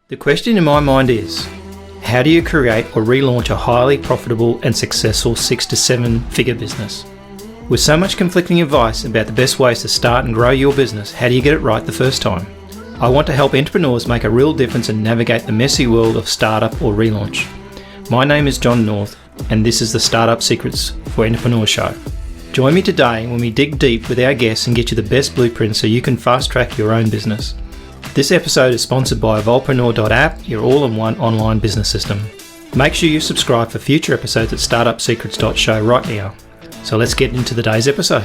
The question in my mind is, how do you create or relaunch a highly profitable and successful 6 to 7 figure business? With so much conflicting advice about the best ways to start and grow your business, how do you get it right the first time? I want to help entrepreneurs make a real difference and navigate the messy world of startup or relaunch. My name is John North, and this is the Startup Secrets for Entrepreneur Show. Join me today when we dig deep with our guests and get you the best blueprint so you can fast track your own business. This episode is sponsored by Evolvepreneur.app, your all-in-one online business system. Make sure you subscribe for future episodes at startupsecrets.show right now. So let's get into today's episode.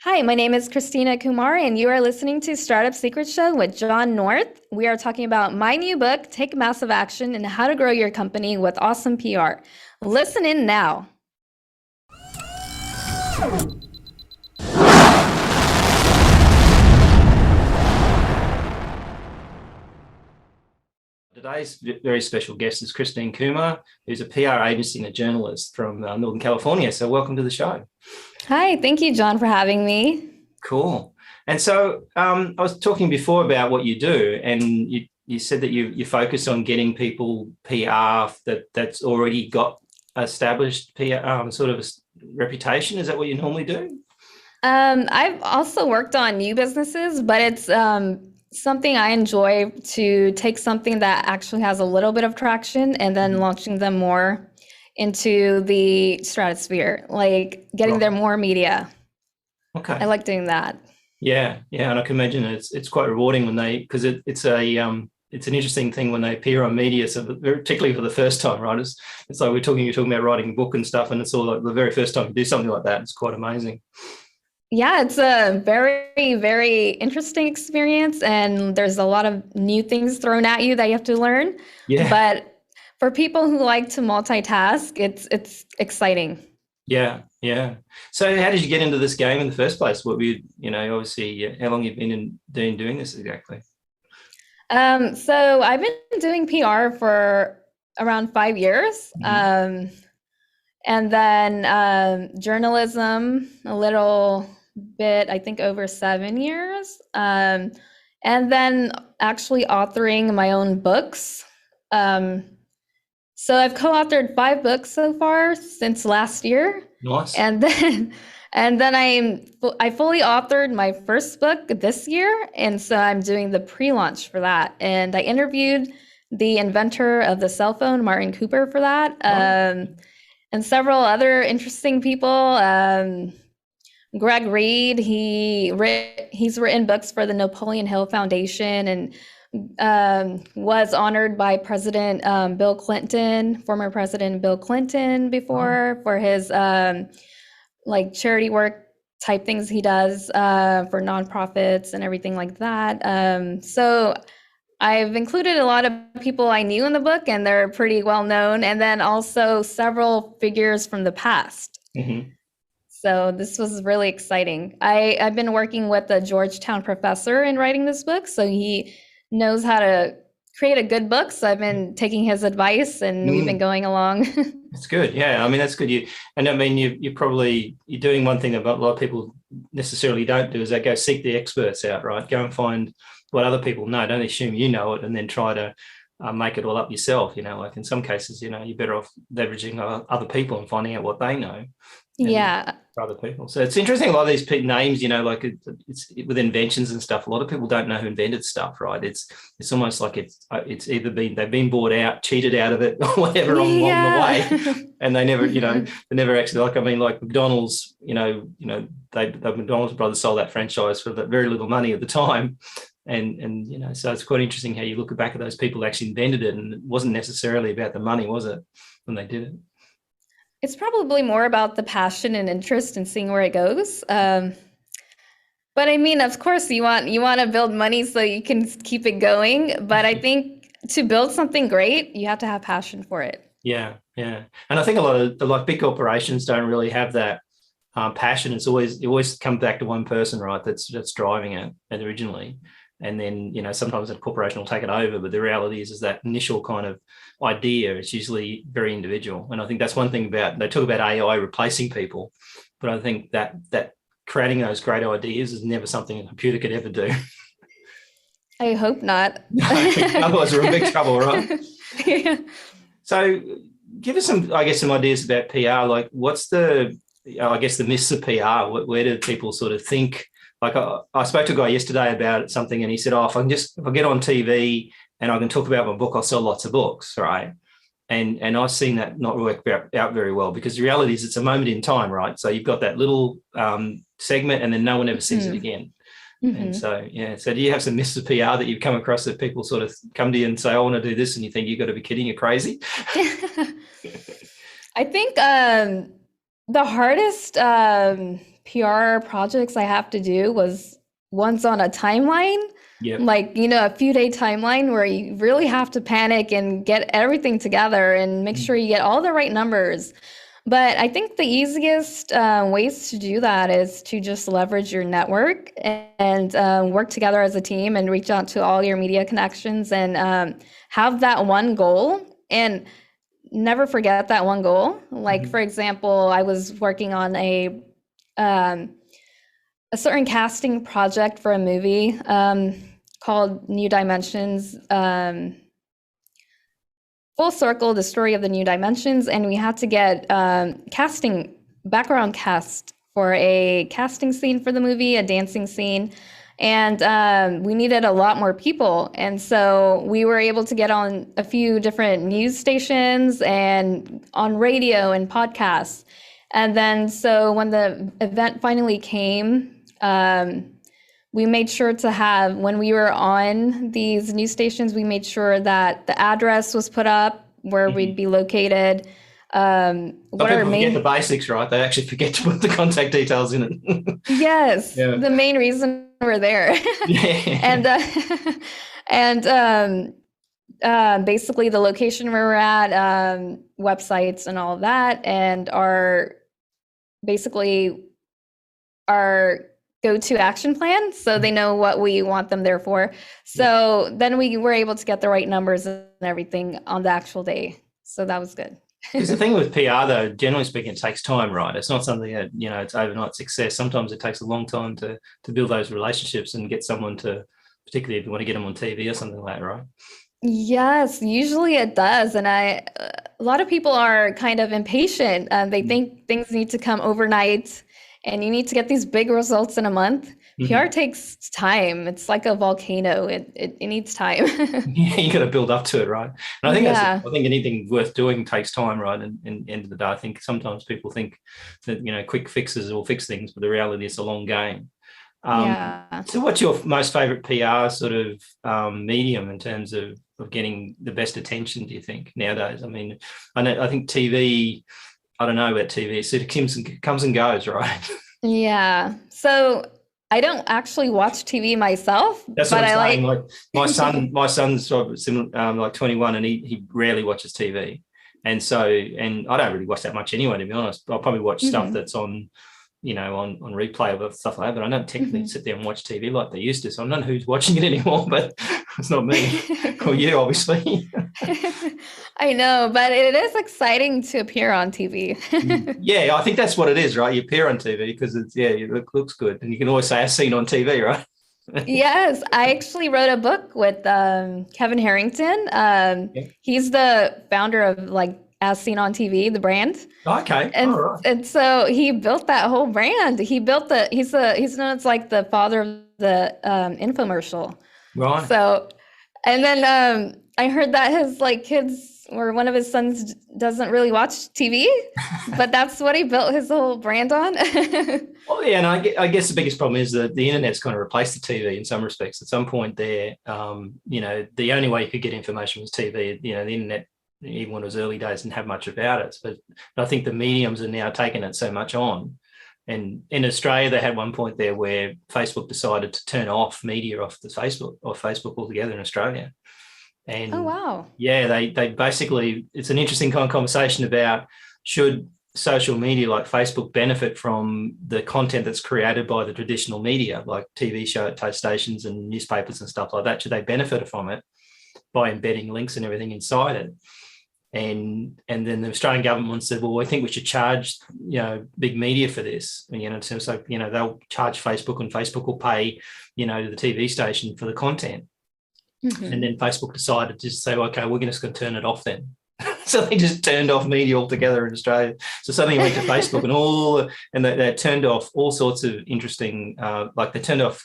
Hi, my name is Christina Kumar, and you are listening to Startup Secrets Show with John North. We are talking about my new book, Take Massive Action, and how to grow your company with awesome PR. Listen in now. Today's very special guest is Christina Kumar, who's a PR agency and a journalist from Northern California. So welcome to the show. Hi, thank you, John, for having me. Cool. And so I was talking before about what you do, and you said that you focus on getting people PR that's already got established PR sort of a reputation. Is that what you normally do? I've also worked on new businesses, but it's something I enjoy, to take something that actually has a little bit of traction and then launching them more into the stratosphere, like getting there more media. Okay. I like doing that. Yeah, and I can imagine it's quite rewarding when because it's an interesting thing when they appear on media, so particularly for the first time, right? It's like you're talking about writing a book and stuff, and it's all like the very first time you do something like that. It's quite amazing. Yeah, it's a very, very interesting experience, and there's a lot of new things thrown at you that you have to learn. Yeah. But for people who like to multitask, it's exciting. Yeah. So how did you get into this game in the first place? What were you obviously, how long you've been doing this exactly? So I've been doing PR for around 5 years. Mm-hmm. And then journalism, a little bit, I think over 7 years. And then actually authoring my own books. So I've co-authored 5 books so far since last year. Nice. And then I fully authored my first book this year, and so I'm doing the pre-launch for that. And I interviewed the inventor of the cell phone, Martin Cooper, for that, and several other interesting people. Greg Reed, he's written books for the Napoleon Hill Foundation, and was honored by President Bill Clinton, former President Bill Clinton, before for his like charity work type things he does for nonprofits and everything like that. So I've included a lot of people I knew in the book, and they're pretty well known, and then also several figures from the past. Mm-hmm. So this was really exciting. I've been working with a Georgetown professor in writing this book, so he knows how to create a good book. So I've been taking his advice, and we've been going along. That's good. Yeah, I mean, that's good. You're doing one thing that a lot of people necessarily don't do, is they go seek the experts out, right? Go and find what other people know. Don't assume you know it, and then try to make it all up yourself. Like in some cases, you're better off leveraging other people and finding out what they know. Yeah. For other people. So it's interesting. A lot of these names, like it's with inventions and stuff. A lot of people don't know who invented stuff, right? It's almost like it's either they've been bought out, cheated out of it, or whatever along the way, and they never, they never actually like McDonald's. The McDonald's brothers sold that franchise for very little money at the time. And so it's quite interesting how you look back at those people who actually invented it, and it wasn't necessarily about the money, was it, when they did it? It's probably more about the passion and interest and seeing where it goes. But I mean, of course, you want to build money so you can keep it going. But I think to build something great, you have to have passion for it. Yeah. And I think a lot of big corporations don't really have that passion. It always comes back to one person, right? That's driving it originally. And then, sometimes a corporation will take it over, but the reality is that initial kind of idea is usually very individual. And I think that's one thing they talk about AI replacing people, but I think that creating those great ideas is never something a computer could ever do. I hope not. No, otherwise we're in big trouble, right? Yeah. So give us some ideas about PR. Like, what's the myths of PR? Where do people sort of think? Like, I spoke to a guy yesterday about something, and he said, if I get on TV and I can talk about my book, I'll sell lots of books, right? And I've seen that not work out very well, because the reality is it's a moment in time, right? So you've got that little segment, and then no one ever sees it again. Mm-hmm. And so, so do you have some myths of PR that you've come across that people sort of come to you and say, I want to do this, and you think you've got to be kidding, you're crazy? I think the hardest PR projects I have to do was ones on a timeline. Yep. Like, a few day timeline where you really have to panic and get everything together and make sure you get all the right numbers. But I think the easiest ways to do that is to just leverage your network and work together as a team and reach out to all your media connections and have that one goal and never forget that one goal. Like, for example, I was working on a certain casting project for a movie called New Dimensions, Full Circle, the story of the New Dimensions. And we had to get background cast for a casting scene for the movie, a dancing scene. And we needed a lot more people. And so we were able to get on a few different news stations and on radio and podcasts. And then so when the event finally came, we made sure to have, when we were on these news stations, we made sure that the address was put up where we'd be located. What people forget the basics, right? They actually forget to put the contact details in it. Yes, the main reason we're there. And basically the location where we're at, websites and all of that, and our go-to action plan, so they know what we want them there for. So then we were able to get the right numbers and everything on the actual day. So that was good. Because the thing with PR, though, generally speaking, it takes time, right? It's not something that, it's overnight success. Sometimes it takes a long time to build those relationships and get someone to, particularly if you want to get them on TV or something like that, right? Yes, usually it does. And a lot of people are kind of impatient. They think things need to come overnight and you need to get these big results in a month. PR takes time. It's like a volcano. It needs time. Yeah, you got to build up to it, right? And I think I think anything worth doing takes time, right? And end of the day, I think sometimes people think that quick fixes will fix things, but the reality is a long game. So what's your most favorite PR sort of medium in terms of getting the best attention, do you think, nowadays? I mean, I think TV, I don't know about TV, it sort of comes and goes, right? Yeah. So I don't actually watch TV myself. That's what I'm saying. Like my son's sort of similar, like 21, and he rarely watches TV. And I don't really watch that much anyway, to be honest. I'll probably watch stuff that's on on replay or stuff like that, but I don't technically sit there and watch TV like they used to. So I don't know who's watching it anymore, but it's not me or you, obviously. I know, but it is exciting to appear on TV. Yeah, I think that's what it is, right? You appear on TV because it looks good, and you can always say "as seen on TV," right? Yes, I actually wrote a book with Kevin Harrington. He's the founder of As Seen on TV, the brand. Okay. And so he built that whole brand. He's known as like the father of the infomercial. Right. So, and then I heard that his kids or one of his sons doesn't really watch TV, but that's what he built his whole brand on. Well, yeah, and I guess the biggest problem is that the internet's kind of replaced the TV in some respects. At some point there, the only way you could get information was TV. The internet, even when it was early days, didn't have much about it. But I think the mediums are now taking it so much on. And in Australia, they had one point there where Facebook decided to turn off media off Facebook altogether in Australia. And oh, wow. Yeah, they basically, it's an interesting kind of conversation about should social media like Facebook benefit from the content that's created by the traditional media, like TV show stations and newspapers and stuff like that? Should they benefit from it by embedding links and everything inside it? And then the Australian government said, well, I think we should charge, big media for this. And, so, they'll charge Facebook, and Facebook will pay, the TV station for the content. Mm-hmm. And then Facebook decided to say, okay, we're just going to turn it off then. So they just turned off media altogether in Australia. So suddenly went to Facebook and they turned off all sorts of interesting, they turned off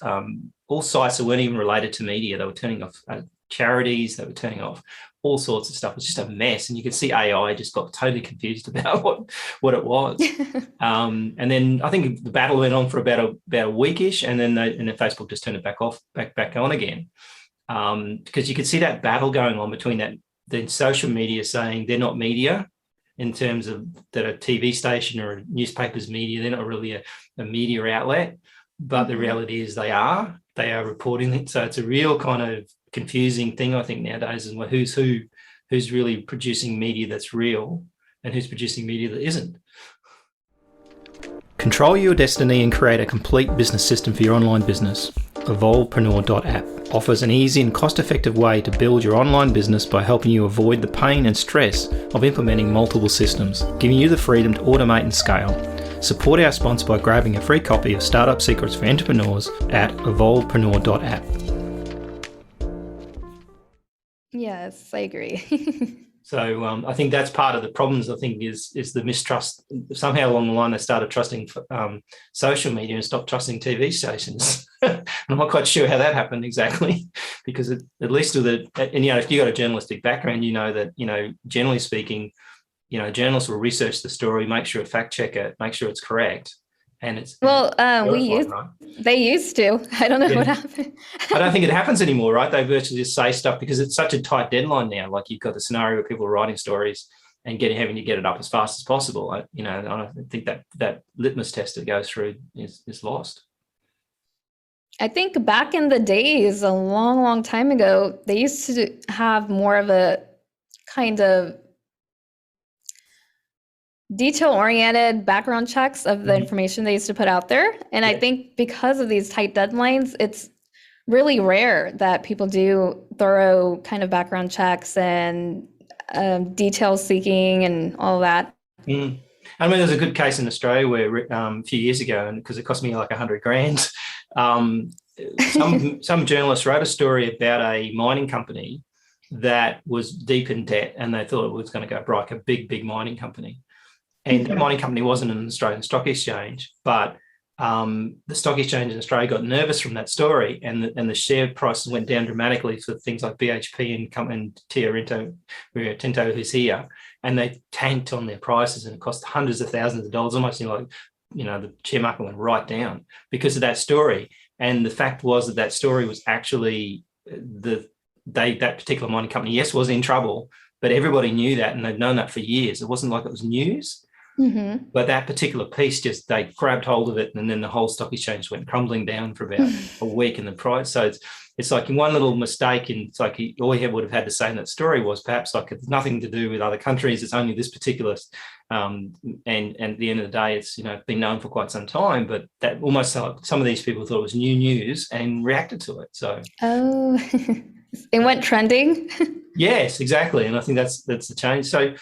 all sites that weren't even related to media. They were turning off charities. They were turning off all sorts of stuff. It was just a mess. And you could see AI just got totally confused about what it was. And then I think the battle went on for about a weekish, and then Facebook just turned it back on again. Because you could see that battle going on between the social media saying they're not media in terms of that a TV station or a newspaper's media. They're not really a media outlet, but the reality is they are reporting it. So it's a real kind of confusing thing, I think, nowadays, is who's really producing media that's real and who's producing media that isn't. Control your destiny and create a complete business system for your online business. Evolvepreneur.app offers an easy and cost-effective way to build your online business by helping you avoid the pain and stress of implementing multiple systems, giving you the freedom to automate and scale. Support our sponsor by grabbing a free copy of Startup Secrets for Entrepreneurs at evolvepreneur.app. Yes, I agree. So I think that's part of the problems, I think, is the mistrust. Somehow along the line, they started trusting social media and stopped trusting TV stations. I'm not quite sure how that happened exactly, because at least with if you've got a journalistic background, that, generally speaking, journalists will research the story, make sure fact check it, make sure it's correct. And it's they used to. I don't know what happened. I don't think it happens anymore, right? They virtually just say stuff because it's such a tight deadline now. Like, you've got the scenario where people are writing stories and having to get it up as fast as possible. I don't think that litmus test that goes through is lost. I think back in the days, a long, long time ago, they used to have more of a kind of detail-oriented background checks of the information they used to put out there. And I think because of these tight deadlines, it's really rare that people do thorough kind of background checks and detail seeking and all that. I mean, there's a good case in Australia where a few years ago, and because it cost me like $100,000, some journalist wrote a story about a mining company that was deep in debt, and they thought it was going to go broke, a big mining company. And the mining company wasn't an Australian stock exchange, but the stock exchange in Australia got nervous from that story, and the share prices went down dramatically for things like BHP and Rio Tinto, who's here, and they tanked on their prices, and it cost hundreds of thousands of dollars, almost the share market went right down because of that story. And the fact was that story was actually that particular mining company, yes, was in trouble, but everybody knew that, and they'd known that for years. It wasn't like it was news. But that particular piece, they grabbed hold of it, and then the whole stock exchange went crumbling down for about a week in the price. So it's like one little mistake, and it's like all he would have had to say in that story was perhaps like it's nothing to do with other countries. It's only this particular, and at the end of the day, it's been known for quite some time. But that almost like some of these people thought it was new news and reacted to it. So it went trending. Yes, exactly, and I think that's the change. So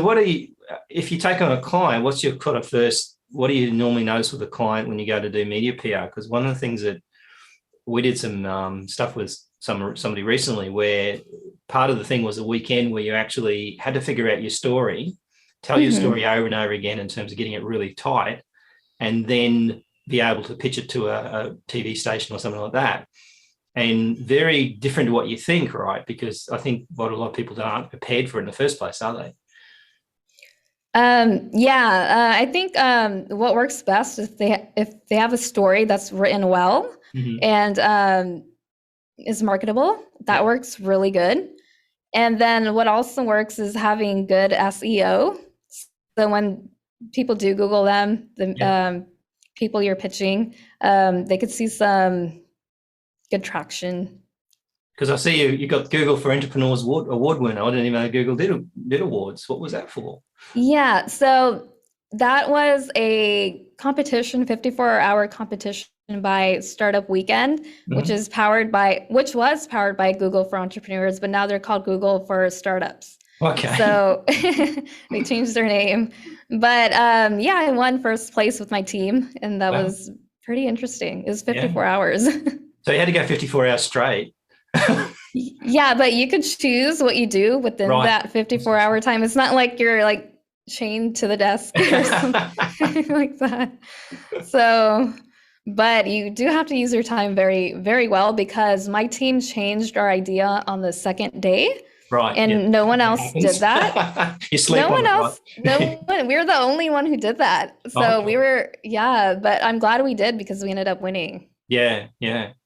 what are you? If you take on a client, what's your kind of first? What do you normally notice with a client when you go to do media PR? Because one of the things that we did some stuff with somebody recently, where part of the thing was a weekend where you actually had to figure out your story, tell your story over and over again in terms of getting it really tight, and then be able to pitch it to a TV station or something like that. And very different to what you think, right? Because I think what a lot of people aren't prepared for in the first place, are they? I think what works best is if they have a story that's written well and is marketable. That works really good. And then what also works is having good SEO. So when people do Google them, the people you're pitching, they could see some good traction. Because I see you got Google for Entrepreneurs Award winner. I didn't even know Google did awards. What was that for? Yeah, so That was a competition, 54-hour competition by Startup Weekend, which was powered by Google for Entrepreneurs, but now they're called Google for Startups. Okay. So they changed their name. But yeah, I won first place with my team, and that was pretty interesting. It was 54 hours. So you had to go 54 hours straight. Yeah, but you could choose what you do within that 54-hour time. It's not like you're like chained to the desk or something like that. So, but you do have to use your time very, very well, because my team changed our idea on the second day. Right. And no one else did that. No one else. No one. We were the only one who did that. So we were, but I'm glad we did, because we ended up winning. Yeah.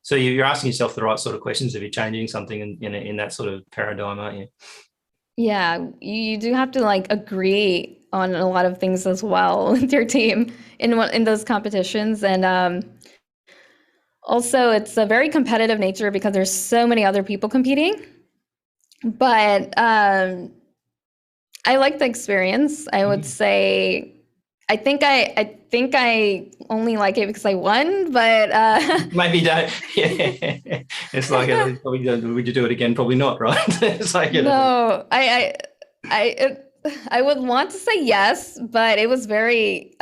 So you're asking yourself the right sort of questions if you're changing something in that sort of paradigm, aren't you? Yeah, you do have to like agree on a lot of things as well with your team in those competitions. And also, it's a very competitive nature because there's so many other people competing. But I like the experience. I would say I think I only like it because I won, but maybe don't. Yeah. It's like would you do it again? Probably not, right? It's like no. I would want to say yes, but it was very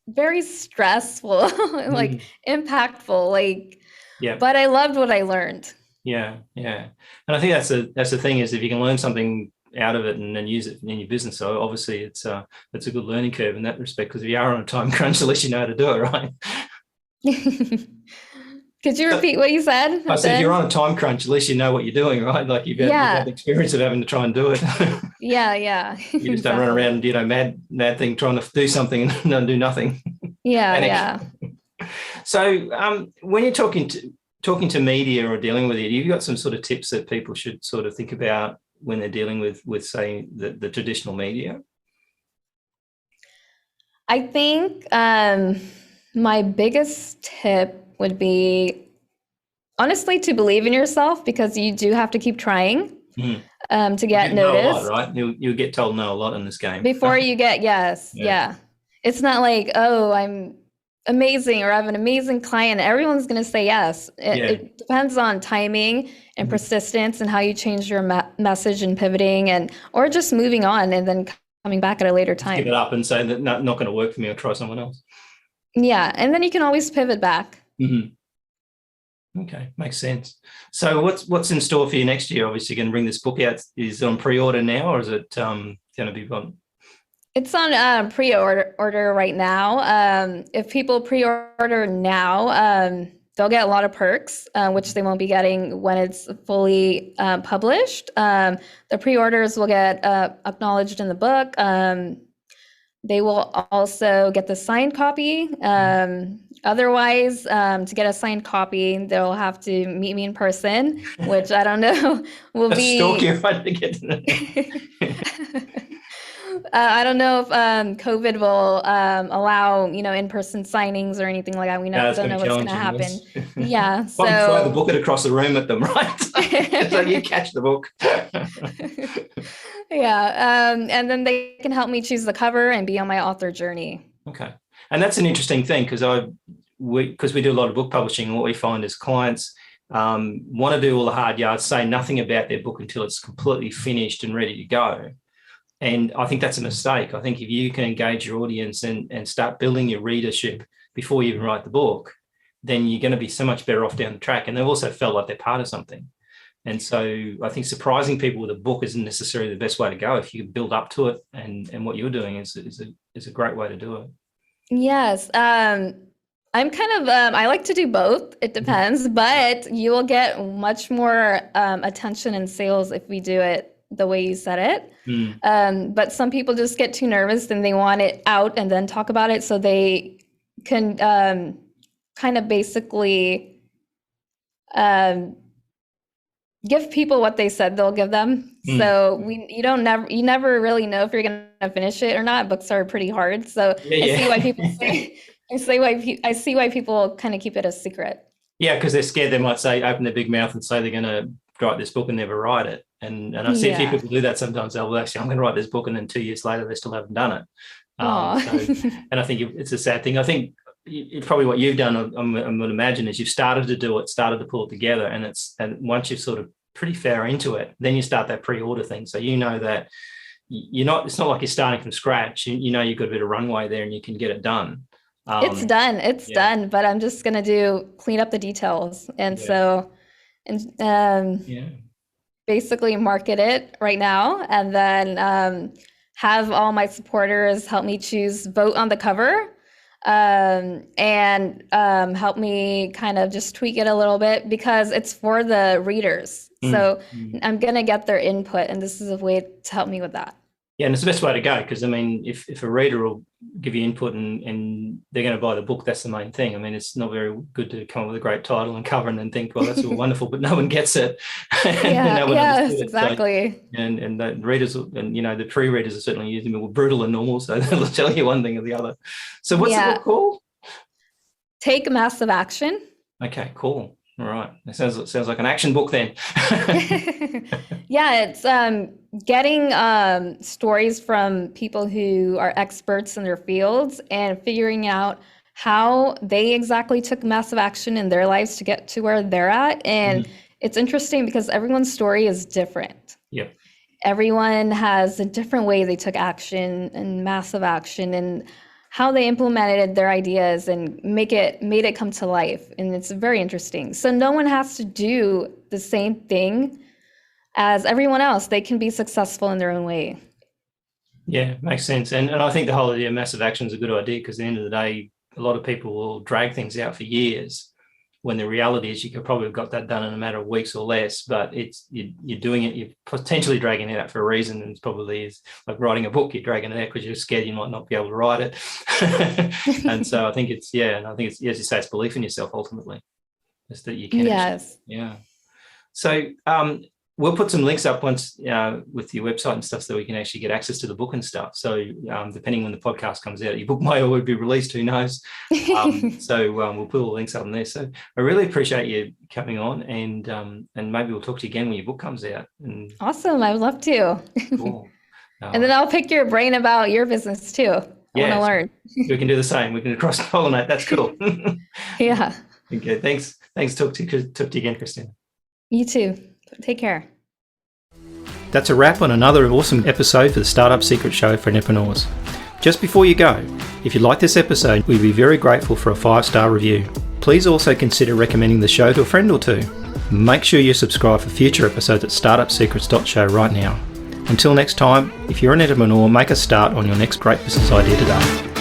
very stressful, like impactful, like. Yeah. But I loved what I learned. Yeah, and I think that's the thing, is if you can learn something out of it and then use it in your business. So obviously it's a good learning curve in that respect, because if you are on a time crunch, at least you know how to do it, right? Could you repeat what you said? I said, if you're on a time crunch, at least you know what you're doing, right? Like you've had the experience of having to try and do it. Yeah. You just don't run around and do mad thing trying to do something and do nothing. Yeah. So when you're talking to media or dealing with it, you've got some sort of tips that people should sort of think about when they're dealing with say the traditional media? I think my biggest tip would be honestly to believe in yourself, because you do have to keep trying to get noticed. Right? You'll get told no a lot in this game. Before you get yeah. It's not like, oh, I'm amazing or I have an amazing client. Everyone's going to say yes. It depends on timing and persistence and how you change your message and pivoting or just moving on and then coming back at a later time. Just give it up and say that not going to work for me, or try someone else. Yeah. And then you can always pivot back. Mm-hmm. Okay. Makes sense. So what's in store for you next year? Obviously you're going to bring this book out. Is it on pre-order now, or is it going to be on? It's on pre-order right now. If people pre-order now, they'll get a lot of perks, which they won't be getting when it's fully published. The pre-orders will get acknowledged in the book. They will also get the signed copy. Otherwise, to get a signed copy, they'll have to meet me in person, which I don't know will be. Stalk you if I get to know. I don't know if COVID will allow, in-person signings or anything like that. We don't know what's going to happen. Yeah. So throw the book across the room at them, right? So you catch the book. Yeah. And then they can help me choose the cover and be on my author journey. Okay. And that's an interesting thing, because we do a lot of book publishing, and what we find is clients want to do all the hard yards, say nothing about their book until it's completely finished and ready to go. And I think that's a mistake. I think if you can engage your audience and start building your readership before you even write the book, then you're going to be so much better off down the track. And they've also felt like they're part of something. And so I think surprising people with a book isn't necessarily the best way to go. If you build up to it, and what you're doing is a great way to do it. Yes. I'm kind of, I like to do both. It depends, but you will get much more attention and sales if we do it the way you said it. But some people just get too nervous and they want it out and then talk about it, so they can kind of basically give people what they said they'll give them. So you never really know if you're going to finish it or not. Books are pretty hard. So I see why people say, I see why people kind of keep it a secret. Yeah, because they're scared they might say, open their big mouth and say they're going to write this book and never write it. And I see a few people do that sometimes. They'll actually, I'm going to write this book, and then 2 years later they still haven't done it. And I think it's a sad thing. I think it's probably what you've done, I would imagine, is you've started to do it, started to pull it together, and once you've sort of pretty far into it, then you start that pre-order thing. So you know that it's not like you're starting from scratch. You know you've got a bit of runway there and you can get it done. It's done, but I'm just going to clean up the details. And basically market it right now, and then have all my supporters help me vote on the cover, and help me kind of just tweak it a little bit, because it's for the readers. So I'm going to get their input, and this is a way to help me with that. Yeah, and it's the best way to go, because, I mean, if a reader will give you input and they're going to buy the book, that's the main thing. I mean, it's not very good to come up with a great title and cover and then think, well, that's all wonderful, but no one gets it. Yes, exactly. So, and the readers, and, the pre-readers are certainly using more brutal than normal, so they'll tell you one thing or the other. So what's the book called? Take Massive Action. Okay, cool. All right. It sounds like an action book then. Yeah, it's getting stories from people who are experts in their fields and figuring out how they exactly took massive action in their lives to get to where they're at. And it's interesting because everyone's story is different. Yep. Everyone has a different way they took action and massive action, and how they implemented their ideas and made it come to life. And it's very interesting. So no one has to do the same thing as everyone else. They can be successful in their own way. Yeah, makes sense. And I think the whole idea of massive action is a good idea, because at the end of the day, a lot of people will drag things out for years, when the reality is you could probably have got that done in a matter of weeks or less, but you're doing it, you're potentially dragging it out for a reason. And it's probably is like writing a book, you're dragging it out because you're scared you might not be able to write it. And so I think it's, as you say, it's belief in yourself ultimately. It's that you can. Yes. So we'll put some links up once with your website and stuff, so we can actually get access to the book and stuff. So depending when the podcast comes out, your book may already be released, who knows? So we'll put all the links up in there. So I really appreciate you coming on, and maybe we'll talk to you again when your book comes out. Awesome. I would love to. Cool. And then I'll pick your brain about your business too. I want to learn. We can do the same. We can cross-pollinate. That's cool. Yeah. Okay. Thanks. Talk to you again, Christina. You too. Take care. That's a wrap on another awesome episode for the Startup Secrets Show for entrepreneurs. Just before you go, if you like this episode, we'd be very grateful for a 5-star review. Please also consider recommending the show to a friend or two. Make sure you subscribe for future episodes at startupsecrets.show right now. Until next time, if you're an entrepreneur, make a start on your next great business idea today.